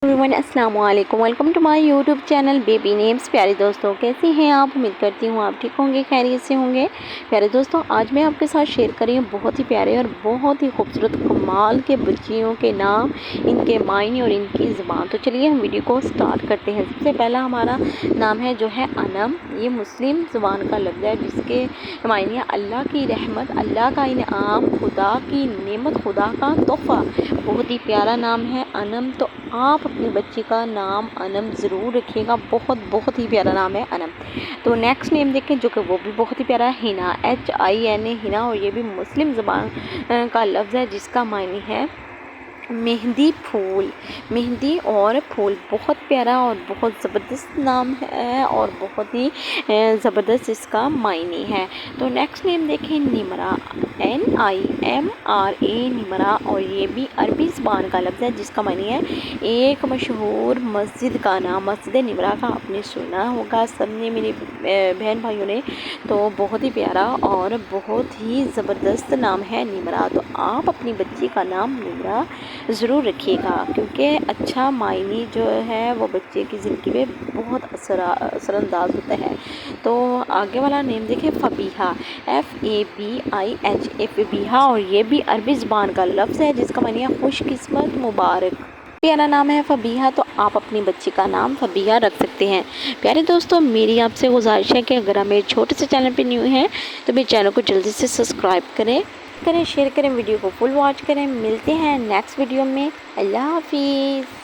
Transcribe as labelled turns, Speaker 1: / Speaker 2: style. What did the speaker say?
Speaker 1: Everyone अस्सलाम वालेकुम, welcome to my YouTube channel baby names. प्यारे दोस्तों, कैसे हैं आप? उम्मीद करती हूँ आप ठीक होंगे, खैरियत से होंगे। प्यारे दोस्तों, आज मैं आपके साथ शेयर कर रही हूँ बहुत ही प्यारे और बहुत ही खूबसूरत कमाल के बच्चियों के नाम, इनके मायने और इनकी ज़ुबान। तो चलिए हम वीडियो को स्टार्ट करते हैं। सबसे पहला हमारा नाम है जो है अनम। ये मुस्लिम ज़ुबान का लफ्ज़ है जिसके मायने अल्लाह की रहमत, अल्लाह का इनाम, खुदा की नेमत, खुदा का तोहफ़ा। बहुत ही प्यारा नाम है अनम। तो आप अपनी बच्ची का नाम अनम ज़रूर रखिएगा। बहुत ही प्यारा नाम है अनम। तो नेक्स्ट नेम देखें जो कि वो भी बहुत ही प्यारा है, हिना। HINA, हिना। और ये भी मुस्लिम ज़बान का लफ्ज़ है जिसका मायने है मेहंदी फूल। मेहंदी और फूल, बहुत प्यारा और बहुत ज़बरदस्त नाम है और बहुत ही ज़बरदस्त इसका मायने है। तो नेक्स्ट नेम देखें निमरा। NIMRA, निमरा। और ये भी अरबी ज़बान का लफ्ज़ है जिसका मायने है एक मशहूर मस्जिद का नाम। मस्जिद निमरा का आपने सुना होगा सबने, मेरे बहन भाइयों ने। तो बहुत ही प्यारा और बहुत ही ज़बरदस्त नाम है निमरा। तो आप अपनी बच्ची का नाम निमरा ज़रूर रखिएगा क्योंकि अच्छा मायने जो है वो बच्चे की ज़िंदगी में बहुत असरअंदाज होता है। तो आगे वाला नेम देखिए फ़बीहा। FABIHA, फ़बीहा। और ये भी अरबी ज़बान का लफ्ज़ है जिसका माने है खुशकिस्मत, मुबारक। प्यारा नाम है फ़बीहा। तो आप अपनी बच्ची का नाम फ़बीहा रख सकते हैं। प्यारे दोस्तों, मेरी आपसे गुजारिश है कि अगर आप मेरे छोटे से चैनल पर न्यू हैं तो मेरे चैनल को जल्दी से सब्सक्राइब करें, शेयर करें, वीडियो को फुल वॉच करें। मिलते हैं नेक्स्ट वीडियो में। अल्लाह हाफिज़।